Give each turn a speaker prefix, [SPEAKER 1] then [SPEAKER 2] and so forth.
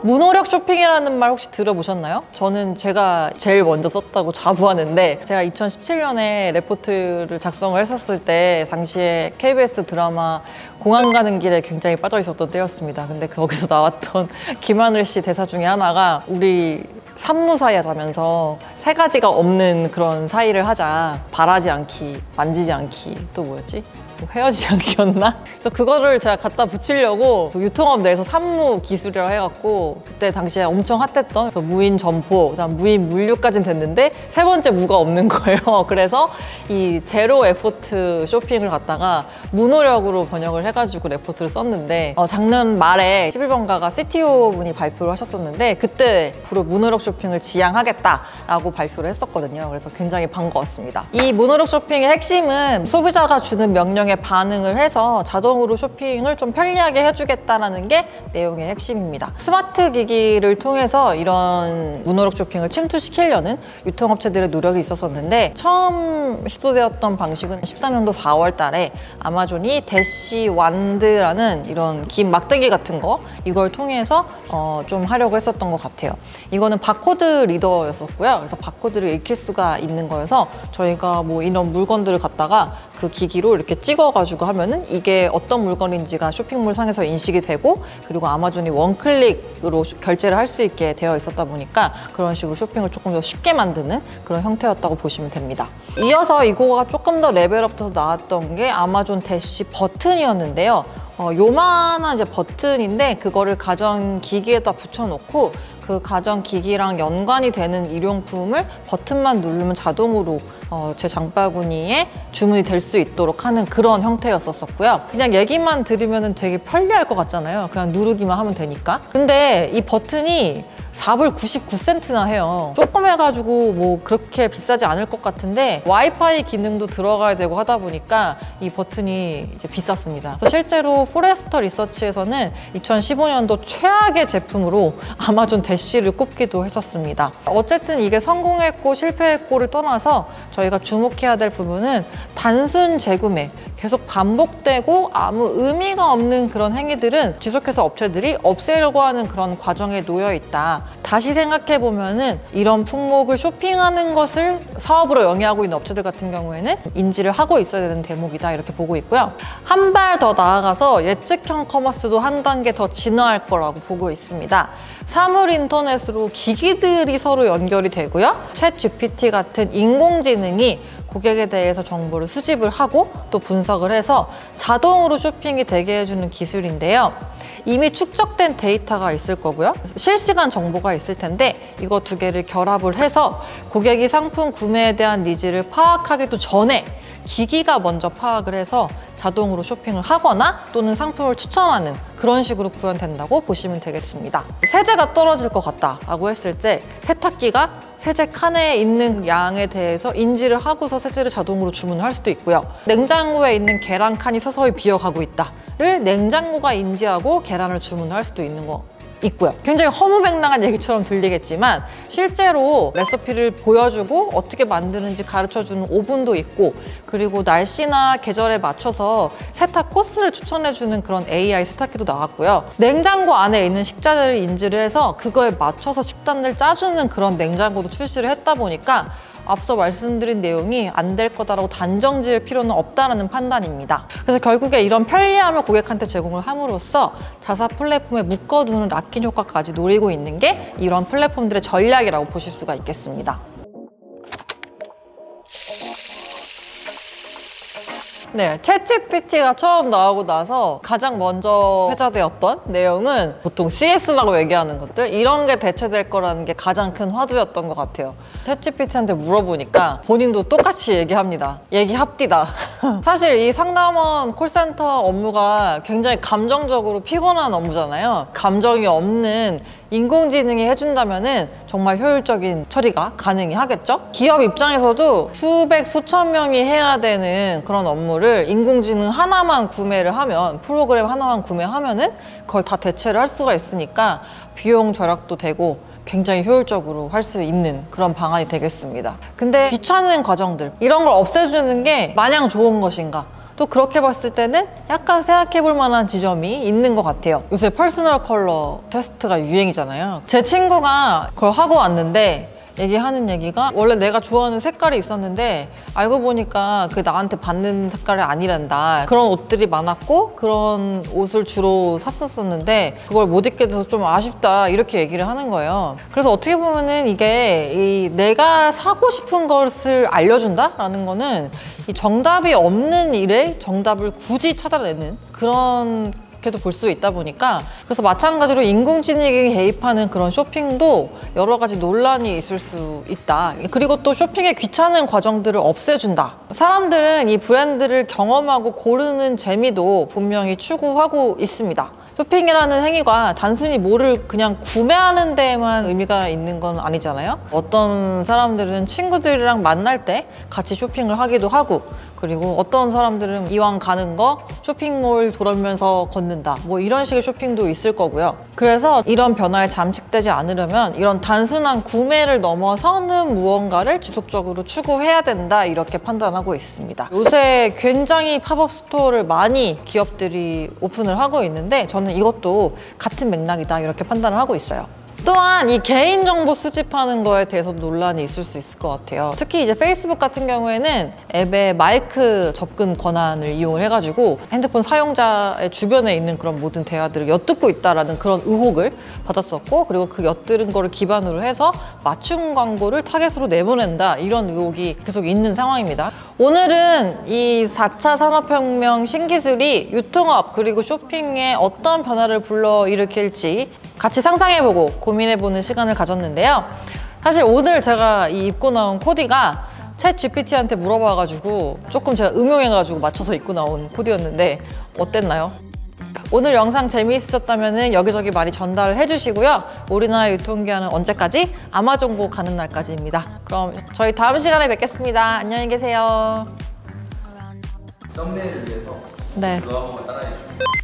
[SPEAKER 1] 무노력 쇼핑이라는 말 혹시 들어보셨나요? 저는 제가 제일 먼저 썼다고 자부하는데, 제가 2017년에 레포트를 작성을 했었을 때 당시에 KBS 드라마 공항 가는 길에 굉장히 빠져 있었던 때였습니다. 근데 거기서 나왔던 김하늘 씨 대사 중에 하나가 우리 산무 사이 하자면서 세 가지가 없는 그런 사이를 하자. 바라지 않기, 만지지 않기, 또 뭐였지? 헤어지지 않기였나? 그래서 그거를 제가 갖다 붙이려고 유통업 내에서 산무 기술이라고 해갖고 그때 당시에 엄청 핫했던, 그래서 무인 점포, 그다음 무인 물류까지는 됐는데 세 번째 무가 없는 거예요. 그래서 이 제로 에포트 쇼핑을 갖다가 무노력으로 번역을 해가지고 레포트를 썼는데, 작년 말에 11번가가 CTO 분이 발표를 하셨었는데 그때 앞으로 무노력 쇼핑을 지향하겠다라고 발표를 했었거든요. 그래서 굉장히 반가웠습니다. 이 무노력 쇼핑의 핵심은 소비자가 주는 명령에 반응을 해서 자동으로 쇼핑을 좀 편리하게 해주겠다라는 게 내용의 핵심입니다. 스마트 기기를 통해서 이런 무노력 쇼핑을 침투시키려는 유통업체들의 노력이 있었었는데, 처음 시도되었던 방식은 13년도 4월 달에 아마존이 대시 완드라는 이런 긴 막대기 같은 거, 이걸 통해서 좀 하려고 했었던 것 같아요. 이거는 바코드 리더였었고요. 그래서 바코드를 읽힐 수가 있는 거여서 저희가 뭐 이런 물건들을 갖다가 그 기기로 이렇게 찍어가지고 하면은 이게 어떤 물건인지가 쇼핑몰 상에서 인식이 되고, 그리고 아마존이 원클릭으로 결제를 할 수 있게 되어 있었다 보니까 그런 식으로 쇼핑을 조금 더 쉽게 만드는 그런 형태였다고 보시면 됩니다. 이어서 이거가 조금 더 레벨업돼서 나왔던 게 아마존 대시 버튼이었는데요. 요만한 이제 버튼인데 그거를 가전기기에다 붙여놓고 그 가전기기랑 연관이 되는 일용품을 버튼만 누르면 자동으로 제 장바구니에 주문이 될 수 있도록 하는 그런 형태였었고요. 그냥 얘기만 들으면 되게 편리할 것 같잖아요. 그냥 누르기만 하면 되니까. 근데 이 버튼이 4불 99센트나 해요. 조금 해가지고 뭐 그렇게 비싸지 않을 것 같은데 와이파이 기능도 들어가야 되고 하다 보니까 이 버튼이 이제 비쌌습니다. 실제로 포레스터 리서치에서는 2015년도 최악의 제품으로 아마존 대시를 꼽기도 했었습니다. 어쨌든 이게 성공했고 실패했고를 떠나서 저희가 주목해야 될 부분은 단순 재구매, 계속 반복되고 아무 의미가 없는 그런 행위들은 지속해서 업체들이 없애려고 하는 그런 과정에 놓여 있다. 다시 생각해보면은 이런 품목을 쇼핑하는 것을 사업으로 영위하고 있는 업체들 같은 경우에는 인지를 하고 있어야 되는 대목이다, 이렇게 보고 있고요. 한 발 더 나아가서 예측형 커머스도 한 단계 더 진화할 거라고 보고 있습니다. 사물 인터넷으로 기기들이 서로 연결이 되고요. 챗 GPT 같은 인공지능이 고객에 대해서 정보를 수집을 하고 또 분석을 해서 자동으로 쇼핑이 되게 해주는 기술인데요. 이미 축적된 데이터가 있을 거고요. 실시간 정보가 있을 텐데 이거 두 개를 결합을 해서 고객이 상품 구매에 대한 니즈를 파악하기도 전에 기기가 먼저 파악을 해서 자동으로 쇼핑을 하거나 또는 상품을 추천하는 그런 식으로 구현된다고 보시면 되겠습니다. 세제가 떨어질 것 같다라고 했을 때 세탁기가 세제 칸에 있는 양에 대해서 인지를 하고서 세제를 자동으로 주문을 할 수도 있고요. 냉장고에 있는 계란 칸이 서서히 비어가고 있다를 냉장고가 인지하고 계란을 주문할 수도 있는 거 있고요. 굉장히 허무맹랑한 얘기처럼 들리겠지만 실제로 레시피를 보여주고 어떻게 만드는지 가르쳐주는 오븐도 있고, 그리고 날씨나 계절에 맞춰서 세탁 코스를 추천해주는 그런 AI 세탁기도 나왔고요. 냉장고 안에 있는 식자재를 인지를 해서 그거에 맞춰서 식단을 짜주는 그런 냉장고도 출시를 했다 보니까 앞서 말씀드린 내용이 안 될 거다라고 단정 지을 필요는 없다는 판단입니다. 그래서 결국에 이런 편리함을 고객한테 제공을 함으로써 자사 플랫폼에 묶어두는 락인 효과까지 노리고 있는 게 이런 플랫폼들의 전략이라고 보실 수가 있겠습니다. 네, 챗GPT가 처음 나오고 나서 가장 먼저 회자되었던 내용은 보통 CS라고 얘기하는 것들, 이런 게 대체될 거라는 게 가장 큰 화두였던 것 같아요. 챗GPT한테 물어보니까 본인도 똑같이 얘기합니다. 얘기합디다. 사실 이 상담원 콜센터 업무가 굉장히 감정적으로 피곤한 업무잖아요. 감정이 없는 인공지능이 해준다면은 정말 효율적인 처리가 가능히 하겠죠? 기업 입장에서도 수백, 수천 명이 해야 되는 그런 업무를 인공지능 하나만 구매를 하면, 프로그램 하나만 구매하면은 그걸 다 대체를 할 수가 있으니까 비용 절약도 되고 굉장히 효율적으로 할 수 있는 그런 방안이 되겠습니다. 근데 귀찮은 과정들, 이런 걸 없애주는 게 마냥 좋은 것인가? 또 그렇게 봤을 때는 약간 생각해 볼 만한 지점이 있는 것 같아요. 요새 퍼스널 컬러 테스트가 유행이잖아요. 제 친구가 그걸 하고 왔는데 얘기하는 얘기가 원래 내가 좋아하는 색깔이 있었는데 알고 보니까 그 나한테 받는 색깔이 아니란다. 그런 옷들이 많았고 그런 옷을 주로 샀었는데 그걸 못 입게 돼서 좀 아쉽다 이렇게 얘기를 하는 거예요. 그래서 어떻게 보면은 이게 내가 사고 싶은 것을 알려준다라는 거는 이 정답이 없는 일에 정답을 굳이 찾아내는 그런 도 볼 수 있다 보니까 그래서 마찬가지로 인공지능이 개입하는 그런 쇼핑도 여러 가지 논란이 있을 수 있다. 그리고 또 쇼핑의 귀찮은 과정들을 없애준다. 사람들은 이 브랜드를 경험하고 고르는 재미도 분명히 추구하고 있습니다. 쇼핑이라는 행위가 단순히 뭐를 그냥 구매하는 데에만 의미가 있는 건 아니잖아요. 어떤 사람들은 친구들이랑 만날 때 같이 쇼핑을 하기도 하고, 그리고 어떤 사람들은 이왕 가는 거 쇼핑몰 돌아오면서 걷는다, 뭐 이런 식의 쇼핑도 있을 거고요. 그래서 이런 변화에 잠식되지 않으려면 이런 단순한 구매를 넘어서는 무언가를 지속적으로 추구해야 된다, 이렇게 판단하고 있습니다. 요새 굉장히 팝업 스토어를 많이 기업들이 오픈을 하고 있는데 저는 이것도 같은 맥락이다, 이렇게 판단을 하고 있어요. 또한 이 개인정보 수집하는 거에 대해서 논란이 있을 수 있을 것 같아요. 특히 이제 페이스북 같은 경우에는 앱의 마이크 접근 권한을 이용을 해가지고 핸드폰 사용자의 주변에 있는 그런 모든 대화들을 엿듣고 있다라는 그런 의혹을 받았었고, 그리고 그 엿들은 거를 기반으로 해서 맞춤 광고를 타겟으로 내보낸다, 이런 의혹이 계속 있는 상황입니다. 오늘은 이 4차 산업혁명 신기술이 유통업 그리고 쇼핑에 어떤 변화를 불러일으킬지 같이 상상해보고 고민해보는 시간을 가졌는데요. 사실 오늘 제가 이 입고 나온 코디가 챗 GPT한테 물어봐가지고 조금 제가 응용해가지고 맞춰서 입고 나온 코디였는데 어땠나요? 오늘 영상 재미있으셨다면 여기저기 많이 전달을 해주시고요. 우리나라 유통기한은 언제까지? 아마존고 가는 날까지입니다. 그럼 저희 다음 시간에 뵙겠습니다. 안녕히 계세요.
[SPEAKER 2] 썸네일을 위해서
[SPEAKER 1] 네.
[SPEAKER 2] 이거 한번 따라해 주세요.